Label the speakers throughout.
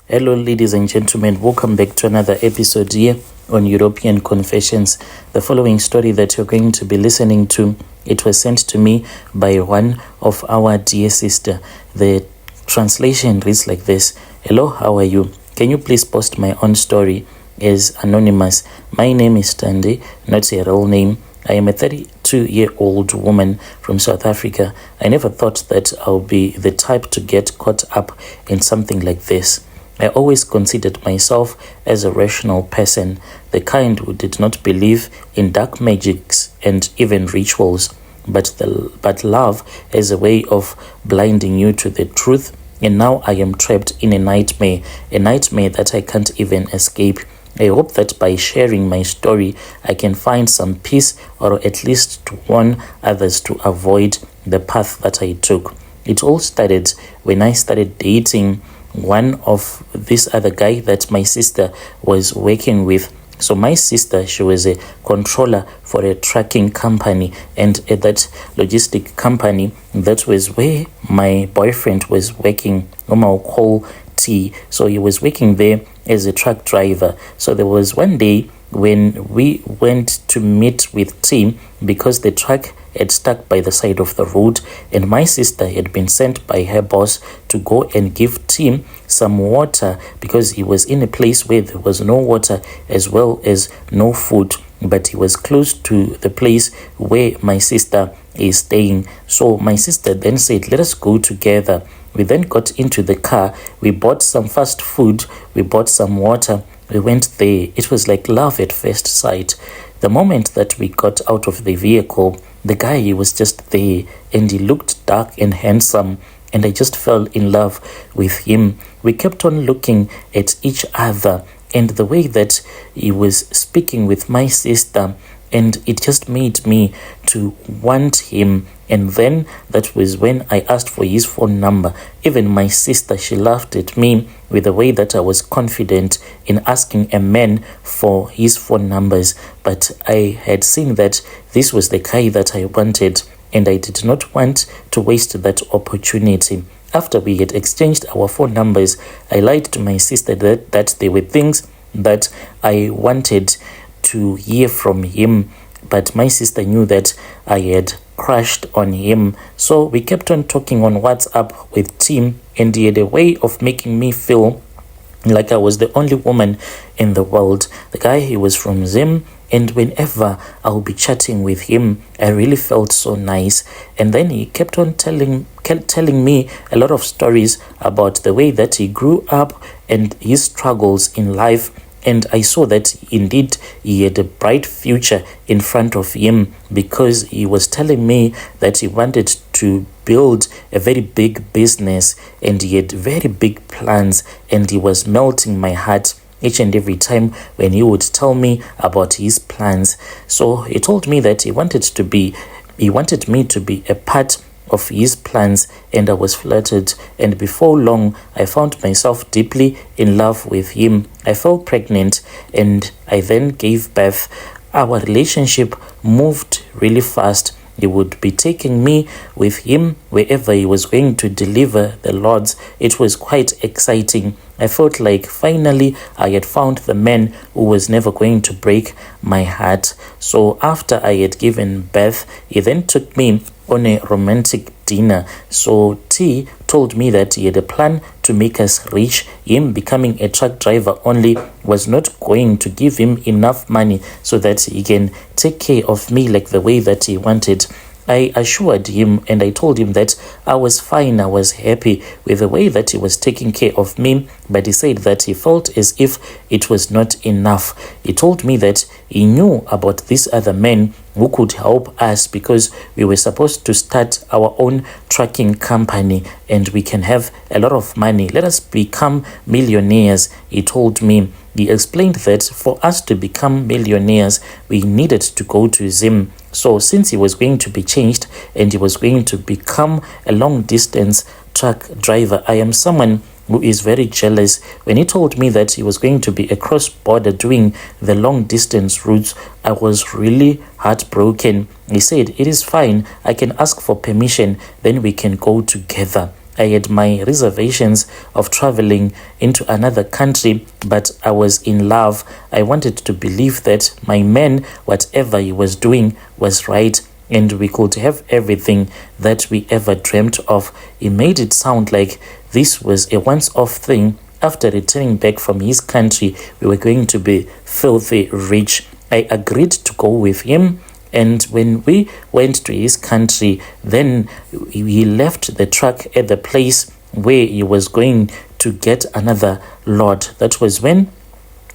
Speaker 1: Hello, ladies and gentlemen. Welcome back to another episode here on European Confessions. The following story that you're going to be listening to, it was sent to me by one of our dear sister. The translation reads like this. Hello, how are you? Can you please post my own story as anonymous? My name is Tande, not a real name. I am a 32-year-old woman from South Africa. I never thought that I'll be the type to get caught up in something like this. I always considered myself as a rational person, the kind who did not believe in dark magics and even rituals, but love as a way of blinding you to the truth. And now I am trapped in a nightmare that I can't even escape. I hope that by sharing my story, I can find some peace, or at least to warn others to avoid the path that I took. It all started when I started dating one of this other guy that my sister was working with. So my sister, she was a controller for a trucking company, and at that logistic company, that was where my boyfriend was working. I'll call T. So he was working there as a truck driver. So there was one day when we went to meet with T because the truck had stuck by the side of the road, and my sister had been sent by her boss to go and give Tim some water because he was in a place where there was no water as well as no food, but he was close to the place where my sister is staying. So my sister then said, let us go together. We then got into the car, we bought some fast food, we bought some water, we went there. It was like love at first sight. The moment that we got out of the vehicle, the guy, he was just there, and he looked dark and handsome, and I just fell in love with him. We kept on looking at each other, and the way that he was speaking with my sister, and it just made me to want him. And then that was when I asked for his phone number. Even my sister, she laughed at me with the way that I was confident in asking a man for his phone numbers. But I had seen that this was the guy that I wanted, and I did not want to waste that opportunity. After we had exchanged our phone numbers, I lied to my sister that there were things that I wanted to hear from him, but my sister knew that I had crushed on him. So we kept on talking on WhatsApp with Tim, and he had a way of making me feel like I was the only woman in the world. The guy, he was from Zim, and whenever I'll be chatting with him, I really felt so nice. And then he kept on telling me a lot of stories about the way that he grew up and his struggles in life. And I saw that indeed he had a bright future in front of him, because he was telling me that he wanted to build a very big business, and he had very big plans, and he was melting my heart each and every time when he would tell me about his plans. So he told me that he wanted me to be a part of his plans, and I was flattered, and before long I found myself deeply in love with him. I fell pregnant, and I then gave birth. Our relationship moved really fast. He would be taking me with him wherever he was going to deliver the loads. It was quite exciting. I felt like finally I had found the man who was never going to break my heart. So after I had given birth, he then took me on a romantic dinner. So T told me that he had a plan to make us rich. Him becoming a truck driver only was not going to give him enough money so that he can take care of me like the way that he wanted. I assured him, and I told him that I was fine, I was happy with the way that he was taking care of me, but he said that he felt as if it was not enough. He told me that he knew about this other man who could help us, because we were supposed to start our own trucking company and we can have a lot of money. Let us become millionaires, he told me. He explained that for us to become millionaires, we needed to go to Zim. So since he was going to be changed and he was going to become a long distance truck driver, I am someone who is very jealous. When he told me that he was going to be a cross-border doing the long distance routes, I was really heartbroken. He said, it is fine, I can ask for permission, then we can go together. I had my reservations of traveling into another country, but I was in love. I wanted to believe that my man, whatever he was doing, was right, and we could have everything that we ever dreamt of. He made it sound like this was a once-off thing. After returning back from his country, we were going to be filthy rich. I agreed to go with him, and when we went to his country, then he left the truck at the place where he was going to get another lot. That was when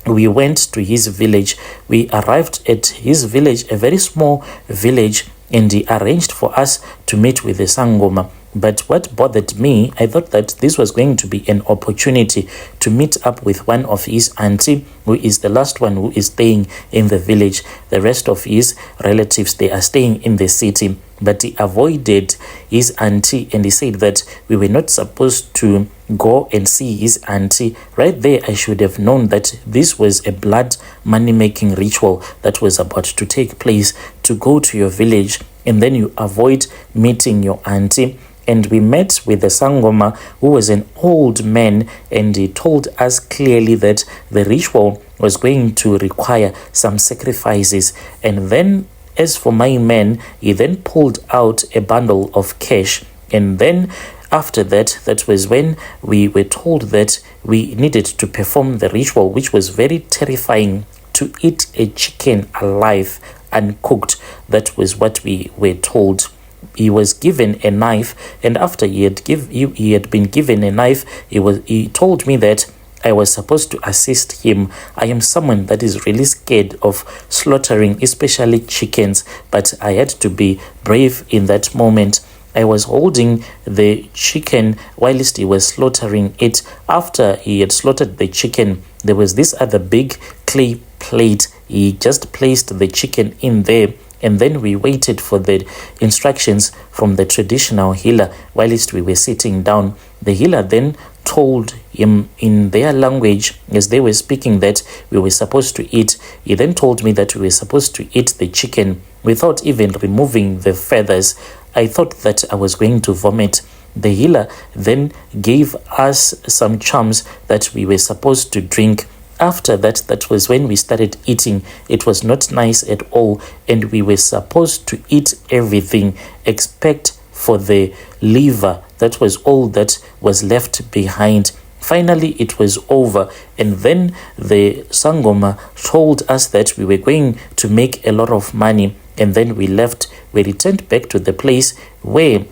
Speaker 1: we went to his village. We arrived at his village, a very small village, and he arranged for us to meet with the Sangoma. But what bothered me, I thought that this was going to be an opportunity to meet up with one of his auntie, who is the last one who is staying in the village. The rest of his relatives, they are staying in the city. But he avoided his auntie, and he said that we were not supposed to go and see his auntie. Right there, I should have known that this was a blood money-making ritual that was about to take place, to go to your village and then you avoid meeting your auntie. And we met with the Sangoma, who was an old man, and he told us clearly that the ritual was going to require some sacrifices. And then, as for my man, he then pulled out a bundle of cash. And then after that, that was when we were told that we needed to perform the ritual, which was very terrifying, to eat a chicken alive, uncooked. That was what we were told. He was given a knife, and after he had been given a knife, he told me that I was supposed to assist him. I am someone that is really scared of slaughtering, especially chickens, but I had to be brave in that moment. I was holding the chicken whilst he was slaughtering it. After he had slaughtered the chicken, there was this other big clay plate. He just placed the chicken in there, and then we waited for the instructions from the traditional healer whilst we were sitting down. The healer then told him in their language, as they were speaking, that we were supposed to eat. He then told me that we were supposed to eat the chicken without even removing the feathers. I thought that I was going to vomit. The healer then gave us some charms that we were supposed to drink. After that, that was when we started eating. It was not nice at all, and we were supposed to eat everything except for the liver. That was all that was left behind. Finally, it was over, and then the Sangoma told us that we were going to make a lot of money, and then we left. We returned back to the place where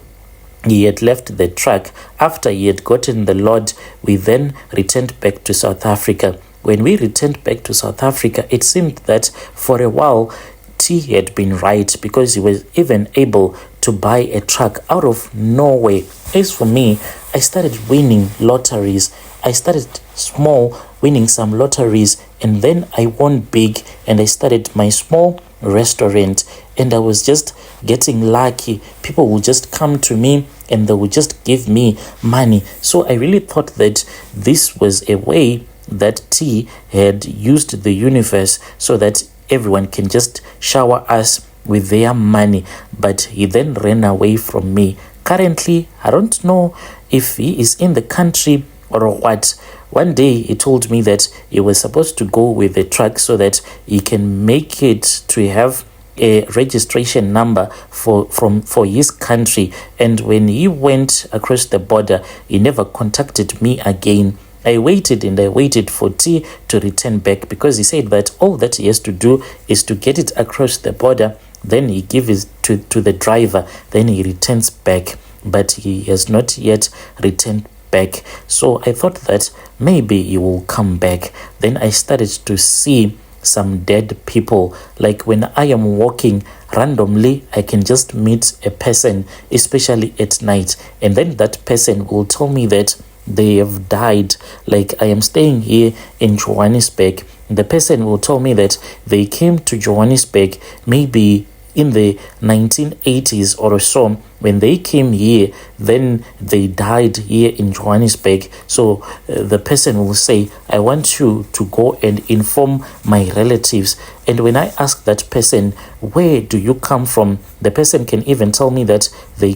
Speaker 1: he had left the truck. After he had gotten the lot, we then returned back to South Africa. When we returned back to South Africa, it seemed that for a while, T had been right, because he was even able to buy a truck out of nowhere. As for me, I started winning lotteries. I started small, winning some lotteries, and then I won big, and I started my small restaurant, and I was just getting lucky. People would just come to me and they would just give me money. So I really thought that this was a way that T had used the universe so that everyone can just shower us with their money. But he then ran away from me. Currently, I don't know if he is in the country or what. One day he told me that he was supposed to go with the truck so that he can make it to have a registration number for his country. And when he went across the border, he never contacted me again. I waited and I waited for T to return back, because he said that all that he has to do is to get it across the border, then he gives it to the driver, then he returns back. But he has not yet returned back. So I thought that maybe he will come back. Then I started to see some dead people. Like when I am walking randomly, I can just meet a person, especially at night, and then that person will tell me that they have died. Like I am staying here in Johannesburg. The person will tell me that they came to Johannesburg maybe in the 1980s or so. When they came here, then they died here in Johannesburg. So the person will say, I want you to go and inform my relatives. And when I ask that person, where do you come from? The person can even tell me that they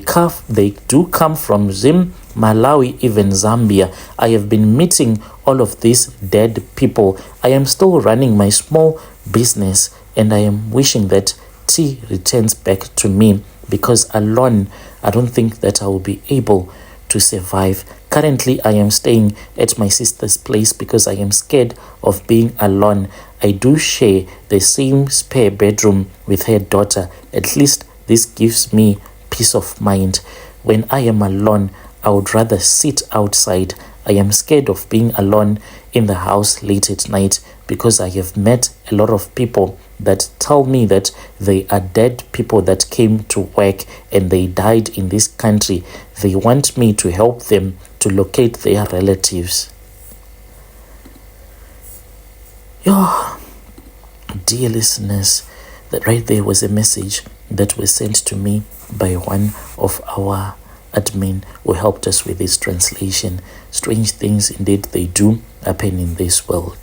Speaker 1: do come from Zim, Malawi, even Zambia. I have been meeting all of these dead people. I am still running my small business, and I am wishing that tea returns back to me, because alone, I don't think that I will be able to survive. Currently, I am staying at my sister's place because I am scared of being alone. I do share the same spare bedroom with her daughter. At least this gives me peace of mind. When I am alone, I would rather sit outside. I am scared of being alone in the house late at night because I have met a lot of people that tell me that they are dead people that came to work and they died in this country. They want me to help them to locate their relatives. Dear listeners, that right there was a message that was sent to me by one of our admin who helped us with this translation. Strange things indeed they do happen in this world.